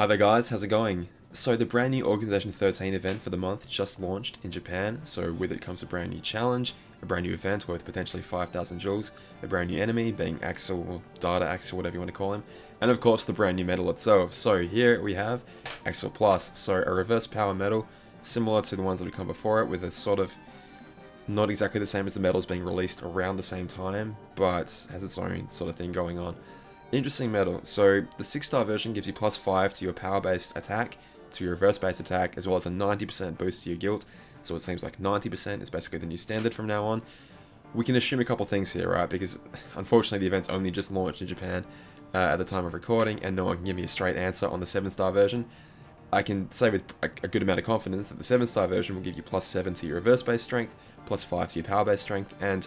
Hi there guys, how's it going? So the brand new Organization 13 event for the month just launched in Japan, so with it comes a brand new challenge, a brand new event worth potentially 5,000 joules, a brand new enemy being Axel or Data Axel, whatever you want to call him, and of course the brand new medal itself. So here we have Axel Plus, so a reverse power medal, similar to the ones that have come before it, with a sort of not exactly the same as the medals being released around the same time, but has its own sort of thing going on. Interesting medal. So the 6-star version gives you plus 5 to your power-based attack, to your reverse-based attack, as well as a 90% boost to your guilt. So it seems like 90% is basically the new standard from now on. We can assume a couple things here, right? Because unfortunately the event's only just launched in Japan at the time of recording, and no one can give me a straight answer on the 7-star version. I can say with a good amount of confidence that the 7-star version will give you plus 7 to your reverse-based strength, plus 5 to your power-based strength, and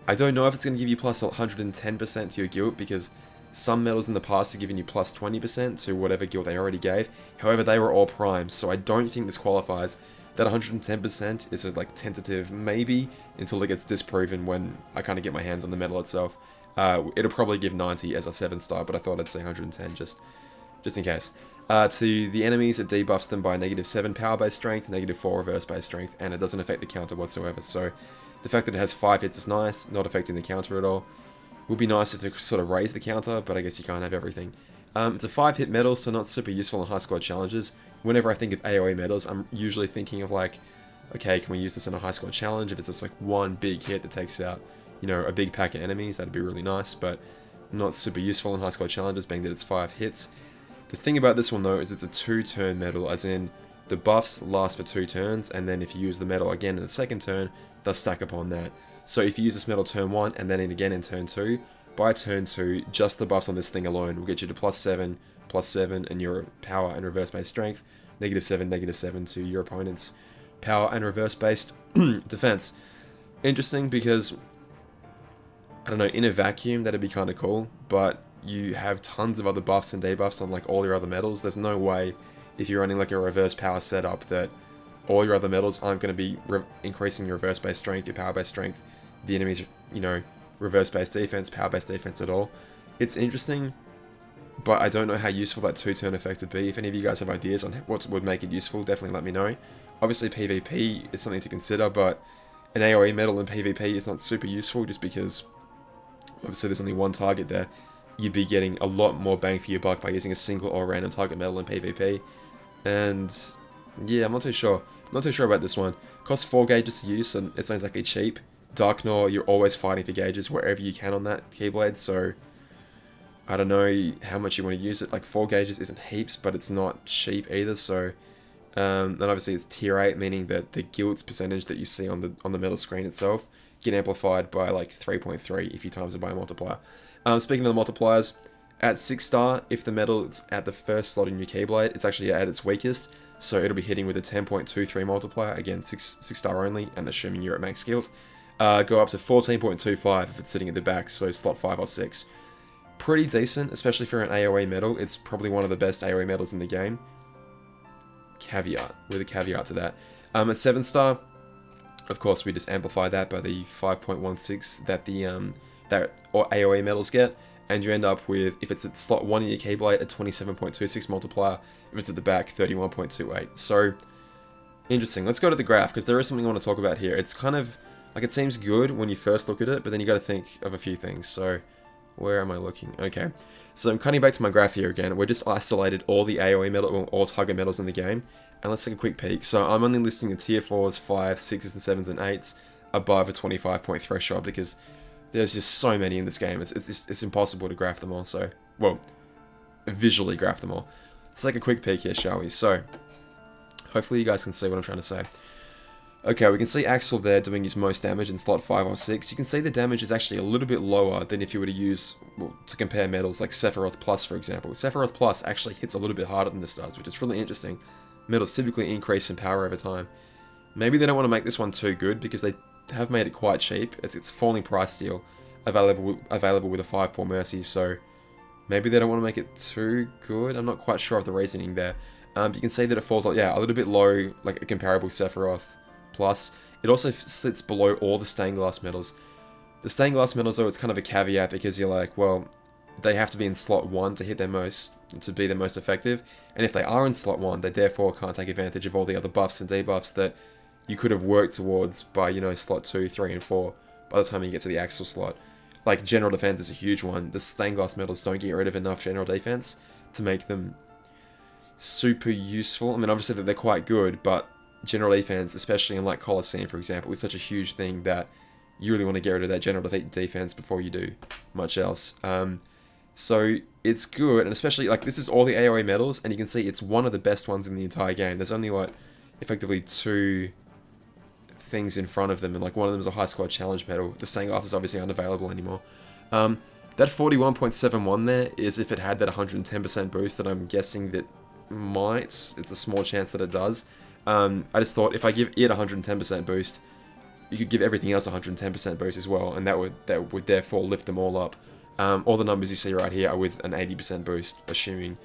I don't know if it's going to give you plus 110% to your guilt, because some medals in the past have given you plus 20% to whatever guild they already gave. However, they were all primes, so I don't think this qualifies. That 110% is a tentative maybe until it gets disproven when I kind of get my hands on the medal itself. It'll probably give 90 as a 7-star, but I thought I'd say 110 just in case. To the enemies, it debuffs them by -7 power-based strength, -4 reverse-based strength, and it doesn't affect the counter whatsoever. So the fact that it has 5 hits is nice, not affecting the counter at all. Would be nice if they could sort of raise the counter, but I guess you can't have everything. It's a 5-hit medal, so not super useful in high score challenges. Whenever I think of AoE medals, I'm usually thinking of okay, can we use this in a high score challenge? If it's just one big hit that takes out, a big pack of enemies, that'd be really nice, but not super useful in high score challenges, being that it's 5 hits. The thing about this one though is it's a 2-turn medal, as in the buffs last for 2 turns, and then if you use the medal again in the second turn, they'll stack upon that. So if you use this medal turn 1 and then again in turn 2, by turn 2, just the buffs on this thing alone will get you to plus 7, in your power and reverse-based strength, -7 to your opponent's power and reverse-based defense. Interesting because, I don't know, in a vacuum that'd be kind of cool, but you have tons of other buffs and debuffs on all your other medals. There's no way, if you're running a reverse power setup, that all your other medals aren't going to be increasing your reverse-based strength, your power-based strength, the enemy's, reverse-based defense, power-based defense at all. It's interesting, but I don't know how useful that 2-turn effect would be. If any of you guys have ideas on what would make it useful, definitely let me know. Obviously, PvP is something to consider, but an AoE medal in PvP is not super useful just because, obviously, there's only one target there. You'd be getting a lot more bang for your buck by using a single or random target medal in PvP. And yeah, I'm not too sure. Not too sure about this one. Costs 4 gauges to use, and it's not exactly cheap. Darkgnaw, you're always fighting for gauges wherever you can on that Keyblade, so I don't know how much you want to use it. 4 gauges isn't heaps, but it's not cheap either, so and obviously it's tier 8, meaning that the guilds percentage that you see on the medal screen itself get amplified by 3.3 if you times it by a multiplier. Speaking of the multipliers, at 6-star, if the medal is at the first slot in your Keyblade, it's actually at its weakest, so it'll be hitting with a 10.23 multiplier, again 6-star only, and assuming you're at max guild. Go up to 14.25 if it's sitting at the back, so slot 5 or 6. Pretty decent, especially for an AoE medal. It's probably one of the best AoE medals in the game. Caveat, with a caveat to that. At 7-star, of course, we just amplify that by the 5.16 that that AoE medals get, and you end up with, if it's at slot 1 in your Keyblade, a 27.26 multiplier. If it's at the back, 31.28. So, interesting. Let's go to the graph, because there is something I want to talk about here. It's kind of it seems good when you first look at it, but then you got to think of a few things. So, where am I looking? Okay, so I'm cutting back to my graph here again. We just isolated all the AoE medal, or all target medals in the game, and let's take a quick peek. So I'm only listing the tier 4s, 5s, 6s, and 7s, and 8s above a 25-point threshold, because there's just so many in this game. It's impossible to graph them all. So, well, visually graph them all. Let's take a quick peek here, shall we? So, hopefully you guys can see what I'm trying to say. Okay, we can see Axel there doing his most damage in slot 5 or 6. You can see the damage is actually a little bit lower than if you were to use, to compare medals like Sephiroth Plus, for example. Sephiroth Plus actually hits a little bit harder than this does, which is really interesting. Medals typically increase in power over time. Maybe they don't want to make this one too good, because they have made it quite cheap. It's falling price deal, available with a 5-paw Mercy, so maybe they don't want to make it too good. I'm not quite sure of the reasoning there. You can see that it falls a little bit low, like a comparable Sephiroth Plus. It also sits below all the stained glass medals. The stained glass medals, though, it's kind of a caveat, because you're well, they have to be in slot 1 to be their most effective. And if they are in slot 1, they therefore can't take advantage of all the other buffs and debuffs that you could have worked towards by, you know, slot 2, 3, and 4 by the time you get to the Axel slot. Like, general defense is a huge one. The stained glass medals don't get rid of enough general defense to make them super useful. I mean, obviously that they're quite good, but general defense, especially in like Colosseum, for example, is such a huge thing that you really want to get rid of that general defense before you do much else. So it's good, and especially like this is all the AoE medals, and you can see it's one of the best ones in the entire game. There's only like effectively 2 things in front of them, and like one of them is a high squad challenge medal. The stained glass is obviously unavailable anymore. That 41.71 there is if it had that 110% boost that I'm guessing that might. It's a small chance that it does. I just thought if I give it 110% boost, you could give everything else 110% boost as well, and that would therefore lift them all up. All the numbers you see right here are with an 80% boost, assuming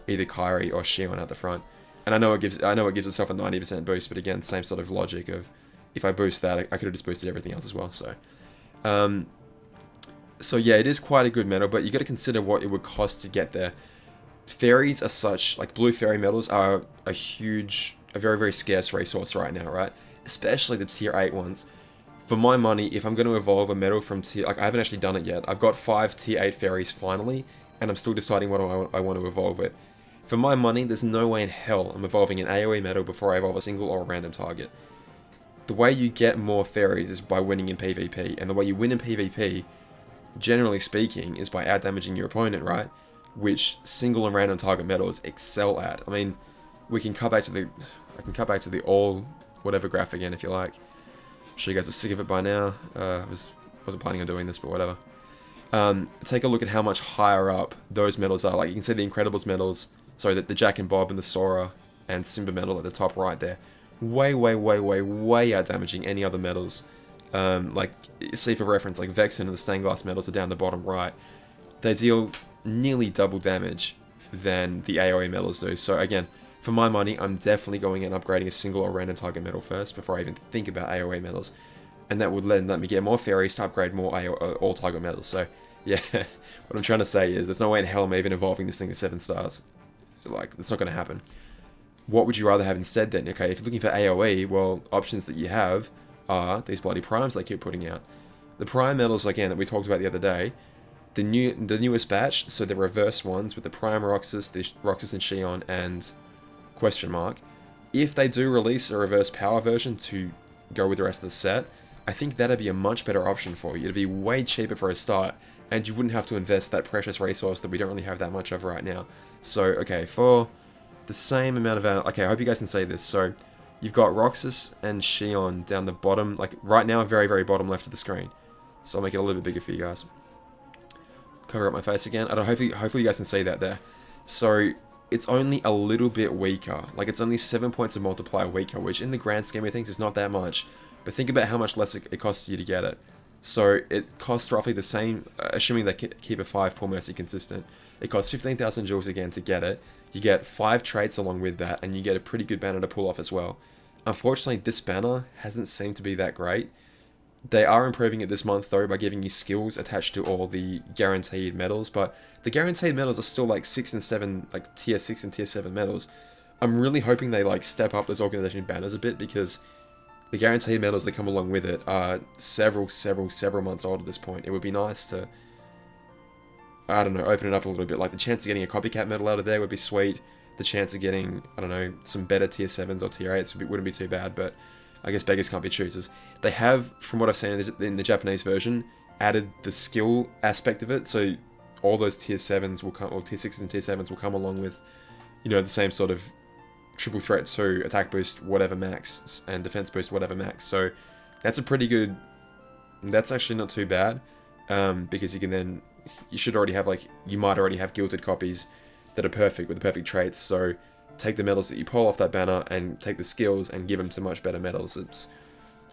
either Kyrie or Shion at the front. And I know it gives itself a 90% boost, but again, same sort of logic of if I boost that, I could have just boosted everything else as well. So yeah, it is quite a good medal, but you got to consider what it would cost to get there. Fairies are such, like blue fairy medals are a very, very scarce resource right now, right? Especially the tier 8 ones. For my money, if I'm going to evolve a medal from tier... Like, I haven't actually done it yet. I've got 5 tier 8 fairies finally, and I'm still deciding what I want to evolve it. For my money, there's no way in hell I'm evolving an AoE medal before I evolve a single or a random target. The way you get more fairies is by winning in PvP, and the way you win in PvP, generally speaking, is by outdamaging your opponent, right? Which single and random target medals excel at. I mean, we can cut back to the... I can cut back to the all whatever graph again if you like. I'm sure you guys are sick of it by now. Wasn't planning on doing this, but whatever. Take a look at how much higher up those medals are. Like, you can see the Incredibles medals, sorry, the Jack and Bob and the Sora and Simba medal at the top right there. Way out damaging any other medals. Like, see for reference, like Vexen and the Stained Glass medals are down the bottom right. They deal nearly double damage than the AoE medals do. So again, for my money, I'm definitely going and upgrading a single or random target medal first before I even think about AoE medals. And that would let me get more fairies to upgrade more all target medals. So yeah, what I'm trying to say is there's no way in hell I'm even evolving this thing to 7 stars. Like, it's not going to happen. What would you rather have instead then? Okay, if you're looking for AoE, well, options that you have are these bloody primes they keep putting out. The prime medals, again, that we talked about the other day, the newest batch, so the reverse ones with the prime Roxas, the Roxas and Shion, and question mark. If they do release a reverse power version to go with the rest of the set, I think that'd be a much better option for you. It'd be way cheaper for a start, and you wouldn't have to invest that precious resource that we don't really have that much of right now. So, okay, for the same amount of... Okay, I hope you guys can see this. So, you've got Roxas and Shion down the bottom, like right now, very, very bottom left of the screen. So I'll make it a little bit bigger for you guys. Cover up my face again. Hopefully you guys can see that there. So, it's only a little bit weaker. Like, it's only 7 points of multiplier weaker, which in the grand scheme of things is not that much. But think about how much less it costs you to get it. So, it costs roughly the same, assuming they keep a 5 Poor Mercy consistent. It costs 15,000 jewels again to get it. You get 5 traits along with that, and you get a pretty good banner to pull off as well. Unfortunately, this banner hasn't seemed to be that great. They are improving it this month, though, by giving you skills attached to all the guaranteed medals, but the guaranteed medals are still like 6 and 7, like tier 6 and tier 7 medals. I'm really hoping they like step up those organization banners a bit, because the guaranteed medals that come along with it are several months old at this point. It would be nice to, I don't know, open it up a little bit. Like, the chance of getting a copycat medal out of there would be sweet. The chance of getting, I don't know, some better tier 7s or tier 8s wouldn't be too bad, but I guess beggars can't be choosers. They have, from what I've seen in the Japanese version, added the skill aspect of it, so all those tier 7s will come, or tier 6s and tier 7s will come along with, you know, the same sort of triple threat 2, attack boost whatever max, and defense boost whatever max. So that's a pretty good, that's actually not too bad, because you can then, you should already have, like, you might already have gilded copies that are perfect with the perfect traits, so take the medals that you pull off that banner and take the skills and give them to much better medals.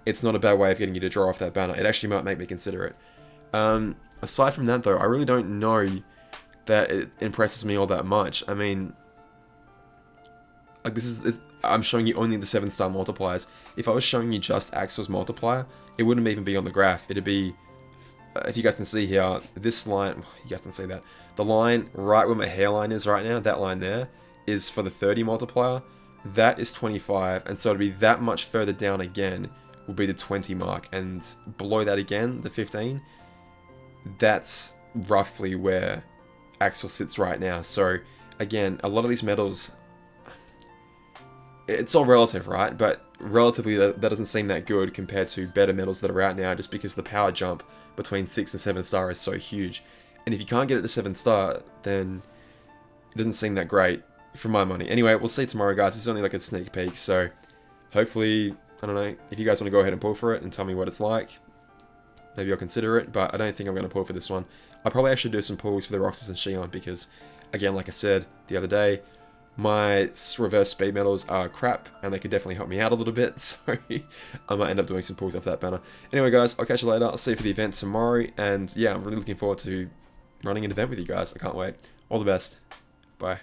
It's not a bad way of getting you to draw off that banner. It actually might make me consider it. Aside from that, though, I really don't know that it impresses me all that much. I mean, like, I'm showing you only the 7-star multipliers. If I was showing you just Axel's multiplier, it wouldn't even be on the graph. It'd be if you guys can see here, this line, you guys can see that. The line right where my hairline is right now, that line there, is for the 30 multiplier. That is 25, and so to be that much further down again will be the 20 mark, and below that again, the 15, that's roughly where Axel sits right now. So again, a lot of these medals, it's all relative, right? But relatively, that doesn't seem that good compared to better medals that are out now, just because the power jump between 6 and 7 star is so huge. And if you can't get it to 7 star, then it doesn't seem that great for my money. Anyway, we'll see tomorrow, guys. This is only like a sneak peek, so hopefully, I don't know, if you guys want to go ahead and pull for it and tell me what it's like, maybe I'll consider it, but I don't think I'm going to pull for this one. I'll probably actually do some pulls for the Roxas and Xion because, again, like I said the other day, my reverse speed medals are crap, and they could definitely help me out a little bit, so I might end up doing some pulls off that banner. Anyway, guys, I'll catch you later. I'll see you for the event tomorrow, and yeah, I'm really looking forward to running an event with you guys. I can't wait. All the best. Bye.